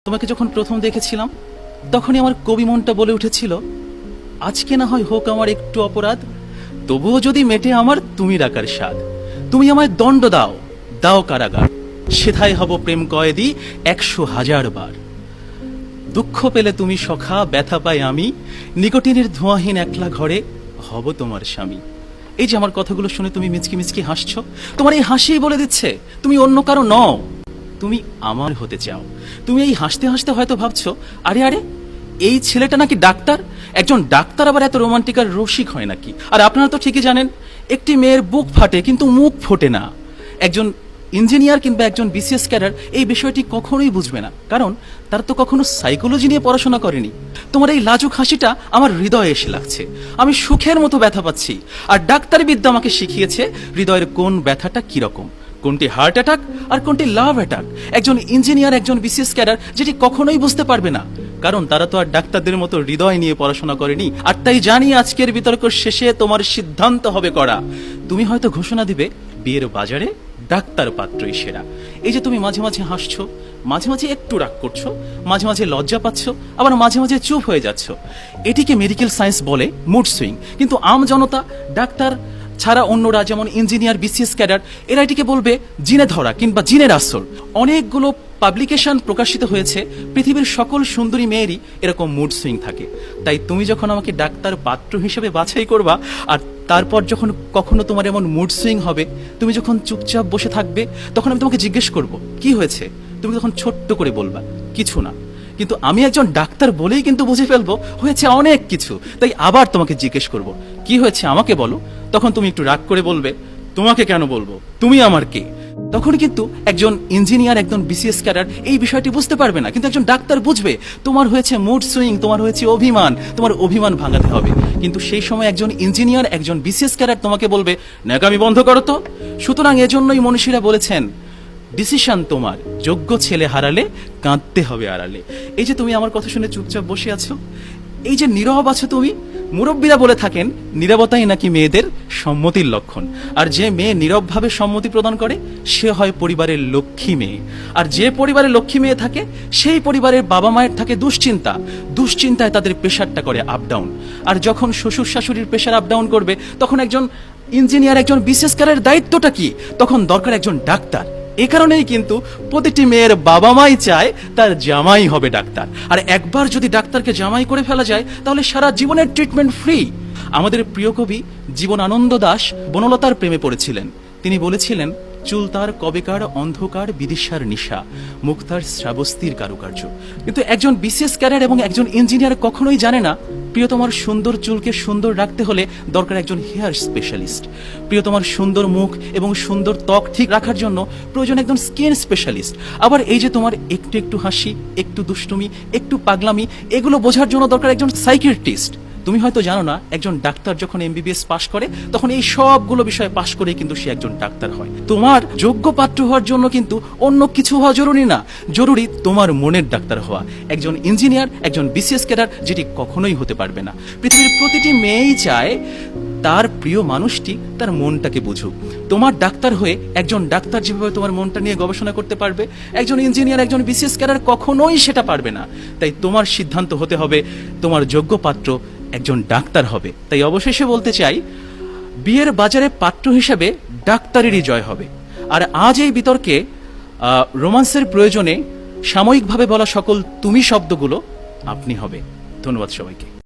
তোমাকে যখন প্রথম দেখেছিলাম তখনই আমার কবি মনটা বলে উঠেছিল, আজকে না হয় হোক আমার একটু অপরাধ, তবুও যদি মেটে আমার তুমি রাখার স্বাদ। তুমি আমায় দণ্ড দাও, দাও কারাগার, সেথায় হব প্রেম কয়েদি 100,000 বার। দুঃখ পেলে তুমি সখা, ব্যথা পাই আমি, নিকোটিনের ধোঁয়াহীন একলা ঘরে হব তোমার স্বামী। এই যে আমার কথাগুলো শুনে তুমি মিচকি মিচকি হাসছো, তোমার এই হাসিই বলে দিচ্ছে তুমি অন্য কারো নও, তুমি আমার হতে চাও। তুমি এই হাসতে হাসতে হয়তো ভাবছো, আরে আরে এই ছেলেটা নাকি ডাক্তার, একজন ডাক্তার আবার এত রোমান্টিক আর রসিক হয় নাকি? আর আপনারা তো ঠিকই জানেন, একটি মেয়ের বুক ফাটে কিন্তু মুখ ফোটে না। একজন ইঞ্জিনিয়ার কিংবা একজন বিসিএস ক্যাডার এই বিষয়টি কখনোই বুঝবে না, কারণ তারা তো কখনো সাইকোলজি নিয়ে পড়াশোনা করেনি। তোমার এই লাজুক হাসিটা আমার হৃদয়ে এসে লাগছে, আমি সুখের মতো ব্যথা পাচ্ছি। আর ডাক্তারি বিদ্যা আমাকে শিখিয়েছে হৃদয়ের কোন ব্যথাটা কিরকম, কোনটি হার্ট অ্যাটাক আর কোনটি লাভ অ্যাটাক। একজন ইঞ্জিনিয়ার, একজন বিসিএস ক্যাডার যেটি কখনোই বুঝতে পারবে না, কারণ তারা তো আর ডাক্তারদের মতো হৃদয় নিয়ে পড়াশোনা করেনি। আর তাই জানি আজকের বিতর্ক শেষে তোমার সিদ্ধান্ত হবে কড়া। তুমি হয়তো ঘোষণা দিবে বিয়ের বাজারে ডাক্তার পাত্রই সেরা। এই যে তুমি মাঝে মাঝে হাসছো, মাঝে মাঝে একটু রাগ করছো, মাঝে মাঝে লজ্জা পাচ্ছ, আবার মাঝে মাঝে চুপ হয়ে যাচ্ছ, এটিকে মেডিকেল সায়েন্স বলে মুড সুইং। কিন্তু আম জনতা, ডাক্তার ছাড়া অন্যরা যেমন ইঞ্জিনিয়ার, বিসিএস ক্যাডার, এরা এটিকে বলবে জিনে ধরা কিংবা জিনের আসর। অনেকগুলো পাবলিকেশন প্রকাশিত হয়েছে, পৃথিবীর সকল সুন্দরী মেয়েরই এরকম মুড সুইং থাকে। তাই তুমি যখন আমাকে ডাক্তার পাত্র হিসেবে বাছাই করবা, আর তারপর যখন কখনো তোমার এমন মুড সুইং হবে, তুমি যখন চুপচাপ বসে থাকবে, তখন আমি তোমাকে জিজ্ঞেস করব কি হয়েছে, তুমি তখন ছোট্ট করে বলবা কিছু না। কিন্তু আমি একজন ডাক্তার বলেই কিন্তু বুঝে ফেলবো হয়েছে অনেক কিছু। তাই আবার তোমাকে জিজ্ঞেস করব কি হয়েছে আমাকে বলো, তখন তুমি একটু রাগ করে বলবে তোমাকে কেন বলবো, তুমি আমার কে। তখন কিন্তু একজন ইঞ্জিনিয়ার, একজন বিসিএস ক্যাডার এই বিষয়টি বুঝতে পারবে না, কিন্তু একজন ডাক্তার বুঝবে তোমার হয়েছে মুড সুইং, তোমার হয়েছে অভিমান, তোমার অভিমান ভাঙাতে হবে। কিন্তু সেই সময় একজন ইঞ্জিনিয়ার, একজন বিসিএস ক্যাডার তোমাকে বলবে ন্যাকামি বন্ধ করো তো। সুতরাং এজন্যই মনীষীরা বলেছেন, ডিসিশন তোমার, যোগ্য ছেলে হারালে কাঁদতে হবে আড়ালে। এই যে তুমি আমার কথা শুনে চুপচাপ বসে আছো, এই যে নীরব আছো তুমি, মুরব্বীরা বলে থাকেন নীরবতাই নাকি মেয়েদের সম্মতির লক্ষণ। আর যে মেয়ে নীরবভাবে সম্মতি প্রদান করে সে হয় পরিবারের লক্ষ্মী মেয়ে। আর যে পরিবারে লক্ষ্মী মেয়ে থাকে সেই পরিবারের বাবা মায়ের থাকে দুশ্চিন্তা, দুশ্চিন্তায় তাদের প্রেশারটা করে আপ ডাউন। আর যখন শ্বশুর শাশুড়ির প্রেশার আপ ডাউন করবে, তখন একজন ইঞ্জিনিয়ার, একজন বিসিএস ক্যাডারের দায়িত্বটা কি? তখন দরকার একজন ডাক্তার। এ কারণেই কিন্তু প্রতিটি মেয়ের বাবা মাই চায় তার জামাই হবে ডাক্তার। আর একবার যদি ডাক্তারকে জামাই করে ফেলা যায়, তাহলে সারা জীবনের ট্রিটমেন্ট ফ্রি। আমাদের প্রিয় কবি জীবনানন্দ দাশ বনলতার প্রেমে পড়েছিলেন। তিনি বলেছিলেন, চুল তার কবেকার অন্ধকার বিদিশার নিশা, মুখ তার শ্রাবস্তির কারুকার্য। কিন্তু একজন বিসিএস ক্যাডার এবং একজন ইঞ্জিনিয়ার কখনোই জানে না প্রিয়তমার সুন্দর চুলকে সুন্দর রাখতে হলে দরকার একজন হেয়ার স্পেশালিস্ট। প্রিয়তমার সুন্দর মুখ এবং সুন্দর ত্বক ঠিক রাখার জন্য প্রয়োজন একজন স্কিন স্পেশালিস্ট। আবার এই যে তোমার একটু একটু হাসি, একটু দুষ্টুমি, একটু পাগলামি, এগুলো বোঝার জন্য দরকার একজন সাইকিয়াট্রিস্ট। তুমি হয়তো জানো না, একজন ডাক্তার যখন এমবিবিএস পাশ করে তখন এই সবগুলো বিষয়ে পাশ করেই কিন্তু সে একজন ডাক্তার হয়। তোমার যোগ্য পাত্র হওয়ার জন্য কিন্তু অন্য কিছু হওয়া জরুরি না, জরুরি তোমার মনের ডাক্তার হওয়া। একজন ইঞ্জিনিয়ার, একজন বিসিএস ক্যাডার যেটি কখনোই হতে পারবে না। পৃথিবীর প্রতিটি মেয়েই চায় তার প্রিয় মানুষটি তার মনটাকে বুঝুক। তোমার ডাক্তার হয়ে একজন ডাক্তার যেভাবে তোমার মনটা নিয়ে গবেষণা করতে পারবে, একজন ইঞ্জিনিয়ার, একজন বিসিএস ক্যাডার কখনোই সেটা পারবে না। তাই তোমার সিদ্ধান্ত হতে হবে তোমার যোগ্য পাত্র একজন ডাক্তার হবে। তাই অবশেষে বলতে চাই, বিয়ের বাজারে পাত্র হিসেবে ডাক্তারেরই জয় হবে। আর আজ এই বিতর্কে রোমান্সের প্রয়োজনে সাময়িকভাবে বলা সকল তুমি শব্দগুলো আপনি হবে। ধন্যবাদ সবাইকে।